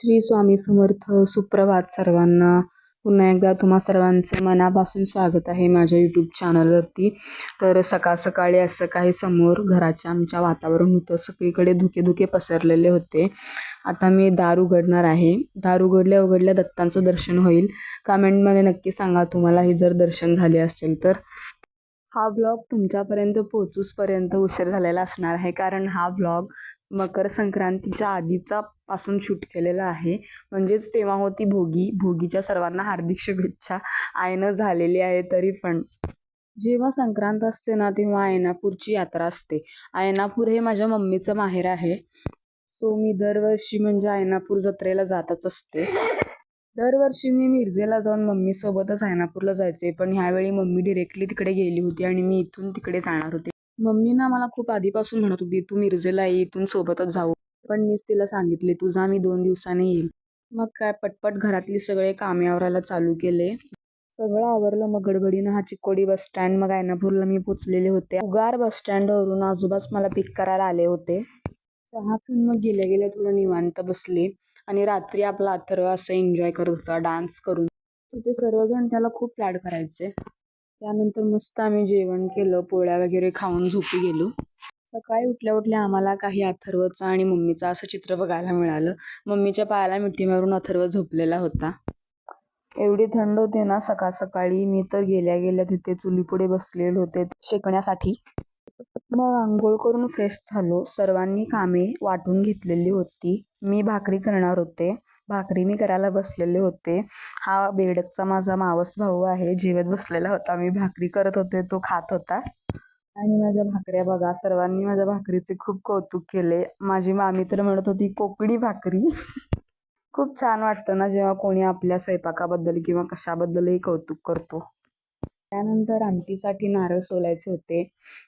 श्री स्वामी समर्थ. सुप्रभात सर्वांना. पुन्हा एकदा तुम्हा सर्वांचे मनापासून स्वागत आहे माझ्या यूट्यूब चॅनलवरती. तर सकाळ सकाळी असं काही समोर घराच्या आमच्या वातावरण होतं. सगळीकडे धुके धुके पसरलेले होते. आता मी दार उघडणार आहे. दार उघडल्या उघडल्या दत्तांचं दर्शन होईल. कमेंटमध्ये नक्की सांगा तुम्हाला हे जर दर्शन झाले असेल तर. हा ब्लॉग तुमच्यापर्यंत पोहोचूसपर्यंत उशीर झालेला असणार आहे, कारण हा ब्लॉग मकर संक्रांतीच्या आधीचा पासून शूट केलेला आहे. म्हणजेच तेव्हा होती भोगी. भोगीच्या सर्वांना हार्दिक शुभेच्छा. आयनं झालेली आहे तरी पण. जेव्हा संक्रांत असते ना तेव्हा आयनापूरची यात्रा असते. आयनापूर हे माझ्या मम्मीचं माहेर आहे. तो मी दरवर्षी म्हणजे आयनापूर जत्रेला जातच असते. दरवर्षी मी मिरजेला जाऊन मम्मीसोबतच आयनापूरला जायचे, पण ह्यावेळी मम्मी डिरेक्टली तिकडे गेली होती आणि मी इथून तिकडे जाणार होते. मम्मी ना मला खूप आधीपासून म्हणत होती तू मिरजेला ये, इथून सोबतच जाऊ. पण मीच तिला सांगितले तू जा, मी 2 दिवसाने येईल. मग काय पटपट घरातली सगळे कामे आवरायला चालू केले. सगळं आवरलं. मग गडबडीनं हा चिक्कोडी बस स्टँड, मग आयनापूरला मी पोचलेले होते. उगार बस स्टँडवरून आजोबाच मला पिक करायला आले होते. चहा पिऊन मग गेल्या गेल्या थोडं निवांत बसले आणि रात्री आपला अथर्व असं एन्जॉय करत होता डान्स करून. तिथे सर्वजण त्याला खूप लाड करायचे. त्यानंतर मस्त आम्ही जेवण केलं, पोळ्या वगैरे खाऊन झोपी गेलो. सकाळी उठल्या उठल्या आम्हाला काही अथर्वचं आणि मम्मीचं असं चित्र बघायला मिळालं. मम्मीच्या पायाला मिठी मारून अथर्व झोपलेला होता. एवढी थंड होते ना सकाळ सकाळी. मी तर गेल्या गेल्या तिथे चुलीपुढे बसलेले होते शेकण्यासाठी. मग आंघोळ करून फ्रेश झालो. सर्वांनी कामे वाटून घेतलेली होती. मी भाकरी करणार होते. भाकरी मी करायला बसलेले होते. हा बेडकचा माझा मावस भाऊ आहे, जेवत बसलेला होता. मी भाकरी करत होते, तो खात होता. आणि माझ्या भाकऱ्या बघा, सर्वांनी माझ्या भाकरीचे खूप कौतुक केले. माझी मामी तर म्हणत होती कोकणी भाकरी. खूप छान वाटतं ना जेव्हा कोणी आपल्या स्वयंपाकाबद्दल किंवा कशाबद्दलही कौतुक करतो. त्यानंतर आमटीसाठी नारळ सोलायचे होते.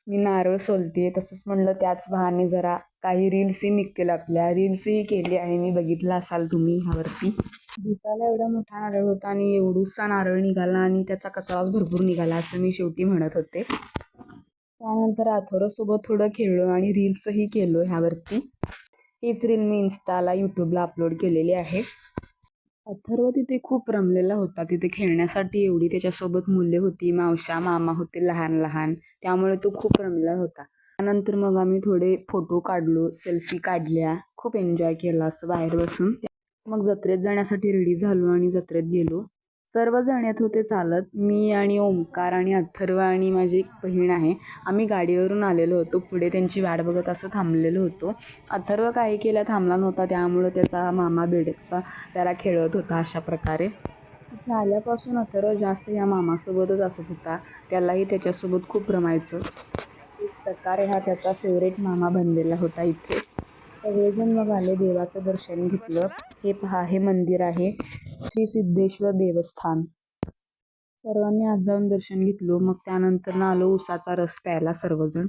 मी नारळ सोलते. तसंच म्हणलं त्याच बहाने जरा काही रील्सही निघतील आपल्या. रील्सही केली आहे मी, बघितलं असाल तुम्ही ह्यावरती. दिसायला एवढा मोठा नारळ होता आणि एवढूसा नारळ निघाला आणि त्याचा कचराच भरपूर निघाला असं मी शेवटी म्हणत होते. त्यानंतर अथर्वसोबत थोडं खेळलो आणि रील्सही केलो ह्यावरती. हीच रील मी इन्स्टाला यूट्यूबला अपलोड केलेली आहे. अथर्व तिथे खूप रमलेला होता. तिथे खेळण्यासाठी एवढी त्याच्यासोबत मुले होती, मावश्या मामा होते लहान लहान, त्यामुळे तो खूप रमलेला होता. त्यानंतर मग आम्ही थोडे फोटो काढलो, सेल्फी काढल्या, खूप एन्जॉय केला असं बाहेर बसून. मग जत्रेत जाण्यासाठी रेडी झालो आणि जत्रेत गेलो. सर्वजण येत होते चालत. मी आणि ओंकार आणि अथर्व आणि माझी एक बहीण आहे, आम्ही गाडीवरून आलेलो होतो. पुढे त्यांची वाट बघत असं थांबलेलो होतो. अथर्व काही केल्या थांबला नव्हता, त्यामुळं त्याचा मामा बेडकचा त्याला खेळत होता अशा प्रकारे. इथे आल्यापासून अथर्व जास्त या मामासोबतच असत होता. त्यालाही त्याच्यासोबत खूप रमायचं. एक प्रकारे हा त्याचा फेवरेट मामा बनलेला होता इथे. सगळेजण मग आले, देवाचं दर्शन घेतलं. हे पहा, हे मंदिर आहे श्री सिद्धेश्वर देवस्थान. सर्वांनी आज जाऊन दर्शन घेतलो. मग त्यानंतर ना आलो उसाचा रस प्यायला सर्वजण.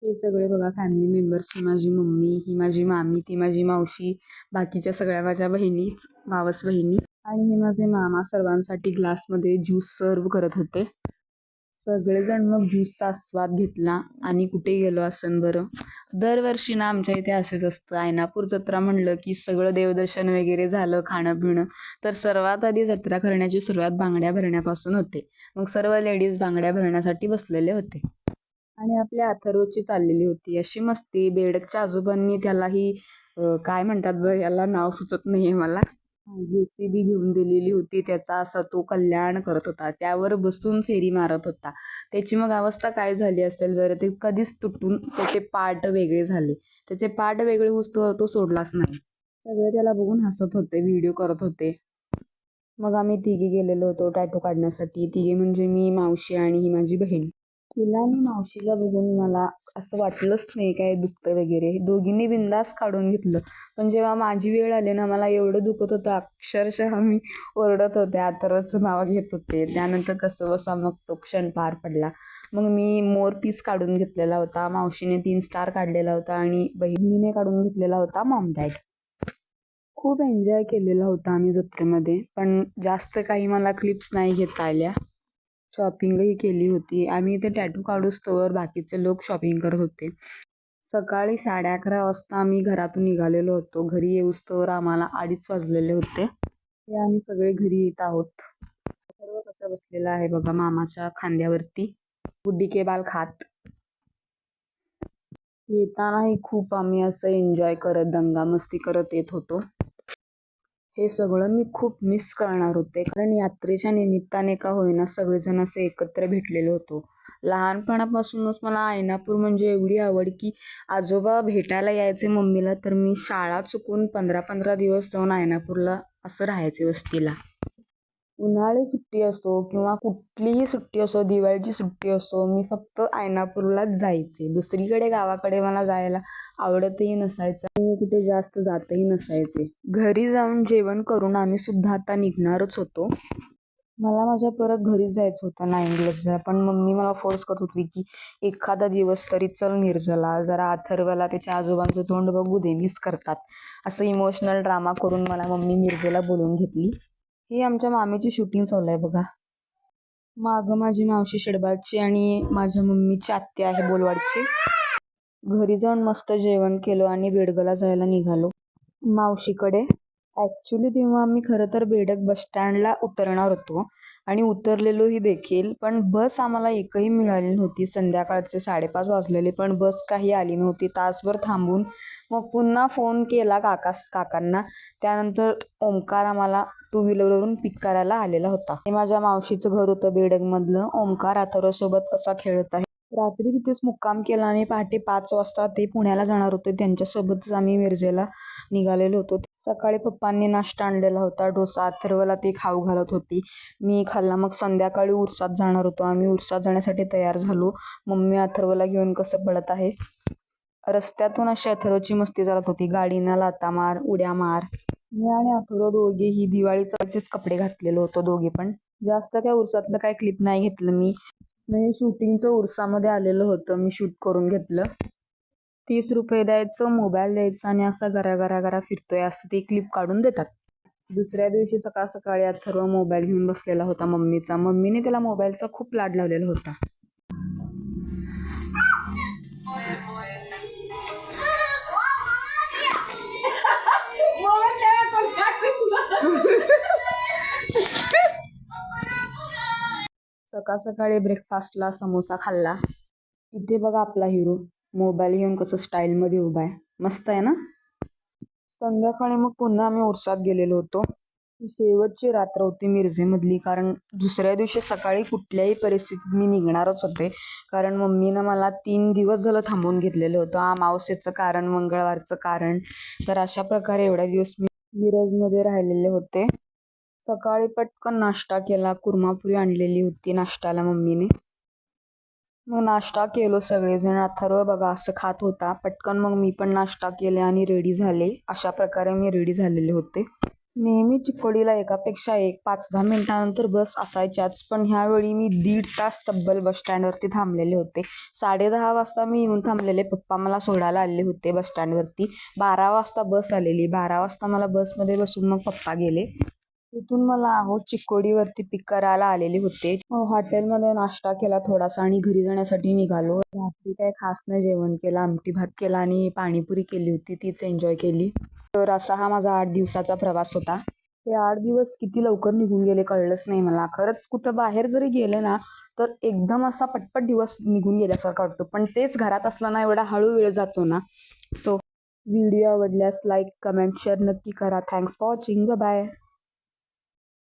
हे सगळे बघा फॅमिली मेंबर्स. ही माझी मम्मी, ही माझी मामी, ती माझी मावशी, बाकीच्या सगळ्या माझ्या बहिणीच, मावस बहिणी आणि हे माझे मामा सर्वांसाठी ग्लासमध्ये ज्यूस सर्व करत होते. सगळेजण मग ज्यूसचा आस्वाद घेतला आणि कुठे गेलो असन बरं. दरवर्षी ना आमच्या इथे असंच असतं. आयनापूर जत्रा म्हणलं की सगळं देवदर्शन वगैरे झालं, खाणं पिणं, तर सर्वात आधी जत्रा करण्याची सुरुवात बांगड्या भरण्यापासून होते. मग सर्व लेडीज बांगड्या भरण्यासाठी बसलेले होते आणि आपल्या अथर्वची चाललेली होती अशी मस्ती. बेडकच्या आजोबांनी त्यालाही काय म्हणतात बरं, याला नाव सुचत नाही आहे मला, JCB घेऊन दिलेली होती. त्याचा असा तो कल्याण करत होता, त्यावर बसून फेरी मारत होता. त्याची मग अवस्था काय झाली असेल बरं, ते कधीच तुटून त्याचे पार्ट वेगळे झाले. त्याचे पार्ट वेगळे होतो तो सोडलाच नाही. सगळे त्याला बघून हसत होते, व्हिडिओ करत होते. मग आम्ही तिघी गेलेलो होतो टॅटू काढण्यासाठी. तिघी म्हणजे मी, मावशी आणि ही माझी बहीण. तिला आणि मावशीला बघून मला असं वाटलंच नाही काय दुखतं वगैरे. दोघींनी बिंदास काढून घेतलं. पण जेव्हा माझी वेळ आली ना, मला एवढं दुखत होतं, अक्षरशः मी ओरडत होते, अथर्वचं नाव घेत होते. त्यानंतर कसं बसा मग तो क्षण पार पडला. मग मी मोर पीस काढून घेतलेला होता, मावशीने 3 स्टार काढलेला होता आणि बहिणीने काढून घेतलेला होता मॉम डॅड. खूप एन्जॉय केलेला होता आम्ही जत्रेमध्ये. पण जास्त काही मला क्लिप्स नाही घेता आल्या. शॉपिंगही केली होती आम्ही. इथे टॅटू काढूस्तोवर बाकीचे लोक शॉपिंग करत होते. सकाळी 11:30 वाजता आम्ही घरातून निघालेलो होतो. घरी येऊस्तोवर आम्हाला 2:30 वाजलेले होते. हे आम्ही सगळे घरी येत आहोत. सर्व कसं बसलेला आहे बघा मामाच्या खांद्यावरती, गुड्डी के बाल खात. येतानाही खूप आम्ही असं एन्जॉय करत दंगा मस्ती करत येत होतो. हे सगळं मी खूप मिस करणार होते, कारण यात्रेच्या निमित्ताने का होईना सगळेजण असे एकत्र भेटलेलो होतो. लहानपणापासूनच मला आयनापूर म्हणजे एवढी आवड की आजोबा भेटायला यायचे मम्मीला, तर मी शाळा चुकून 15-15 दिवस जाऊन आयनापूरला असं राहायचे वस्तीला. उन्हाळी सुट्टी असो किंवा कुठलीही सुट्टी असो, दिवाळीची सुट्टी असो, मी फक्त आयनापूरलाच जायचे. दुसरीकडे गावाकडे मला जायला आवडतही नसायचं आणि मी कुठे जास्त जातही नसायचे. घरी जाऊन जेवण करून आम्ही सुद्धा आता निघणारच होतो. मला माझ्या परत घरीच जायचं होतं 9 पण मम्मी मला फोर्स करत होती की एखादा दिवस तरी चल निर्जला, जरा अथर्वला त्याच्या आजोबांचं तोंड बघू दे, मिस करतात. असं इमोशनल ड्रामा करून मला मम्मी मिरजेला बोलवून घेतली. ही आमच्या मामीची शूटिंग चालू आहे बघा. मागं माझी मावशी शेडबाळची आणि माझ्या मम्मीची आत्या आहे बोलवाडची. घरी जाऊन मस्त जेवण केलं आणि बेडगला जायला निघालो मावशीकडे. ॲक्च्युली तेव्हा आम्ही खरं तर बेडग बसस्टँडला उतरणार होतो आणि उतरलेलोही देखील, पण बस आम्हाला एकही मिळाली नव्हती. संध्याकाळचे 5:30 वाजलेले पण बस काही आली नव्हती. तासभर थांबून मग पुन्हा फोन केला काकांना. त्यानंतर ओमकार आम्हाला 2 व्हीलरवरून पिक करायला आलेला होता. हे माझ्या मावशीचं घर होतं बेडगमधलं. ओमकार अथर्वसोबत कसा खेळत आहे. रात्री तिथेच मुक्काम केला आणि पहाटे 5 वाजता ते पुण्याला जाणार होते. त्यांच्यासोबतच आम्ही मिरजेला निघालेलो होतो. सकाळी पप्पांनी नाश्ता आणलेला होता, डोसा. अथर्वला ते खाऊ घालत होती, मी खाल्ला. मग संध्याकाळी उरसात जाणार होतो आम्ही. उरसात जाण्यासाठी तयार झालो. मम्मी अथर्वला घेऊन कसं पडत आहे. रस्त्यातून अशी अथर्वची मस्ती चालत होती, गाडीना लाता मार, उड्या मार. मी आणि अथर्व दोघेही दिवाळीचेच कपडे घातलेलो होतो दोघे पण. जास्त काय उरसातलं काय क्लिप नाही घेतलं मी. शूटिंगचं उरसामध्ये आलेलं होतं, मी शूट करून घेतलं. 30 रुपये द्यायचं, मोबाईल द्यायचा आणि असा गरा फिरतोय असं ते क्लिप काढून देतात. दुसऱ्या दिवशी सकाळी अथर्व मोबाईल घेऊन बसलेला होता मम्मीचा. मम्मीने त्याला मोबाईलचा खूप लाड लावलेला होता. सकाळी ब्रेकफास्टला समोसा खाल्ला. इथे बघा आपला हिरो मोबाईल घेऊन कसं स्टाईलमध्ये उभा आहे, मस्त आहे ना. संध्याकाळी मग पुन्हा आम्ही उरसात गेलेलो होतो. शेवटची रात्र होती मिरजेमधली, कारण दुसऱ्या दिवशी सकाळी कुठल्याही परिस्थितीत मी निघणारच होते, कारण मम्मीनं मला 3 दिवस झालं थांबवून घेतलेलं होतं. अमावस्येचं कारण, मंगळवारचं कारण. तर अशा प्रकारे एवढ्या दिवस मी मिरजमध्ये राहिलेले होते. सकाळी पटकन नाश्ता केला, कुर्मापुरी आणलेली होती नाश्त्याला मम्मीने. मग नाश्ता केलो सगळेजण. अथर्व बघा असं खात होता. पटकन मग मी पण नाश्ता केले आणि रेडी झाले. अशा प्रकारे मी रेडी झालेले होते. नेहमी चिकोडीला एकापेक्षा एक 5-10 मिनिटानंतर बस असायच्याच, पण ह्यावेळी मी 1.5 तास तब्बल बस स्टँडवरती थांबलेले होते. 10:30 वाजता मी येऊन थांबलेले. पप्पा मला सोडायला आले होते बस स्टँडवरती. 12 वाजता बस आलेली. 12 वाजता मला बसमध्ये बसून मग पप्पा गेले. तिथून मला चिकोडीवरती पिक करायला आलेले होते. हॉटेलमध्ये नाश्ता केला थोडासा आणि घरी जाण्यासाठी निघालो. रात्री काय खास नाही जेवण केलं, आमटी भात केला आणि पाणीपुरी केली होती, तीच एन्जॉय केली. तर असा हा माझा 8 दिवसाचा प्रवास होता. ते 8 दिवस किती लवकर निघून गेले कळलंच नाही मला. खरंच कुठं बाहेर जरी गेले ना, तर एकदम असा पटपट दिवस निघून गेल्यासारखा वाटतो, पण तेच घरात असलं ना एवढा हळू वेळ जातो ना. सो व्हिडिओ आवडल्यास लाईक, कमेंट, शेअर नक्की करा. Thanks for watching. बाय.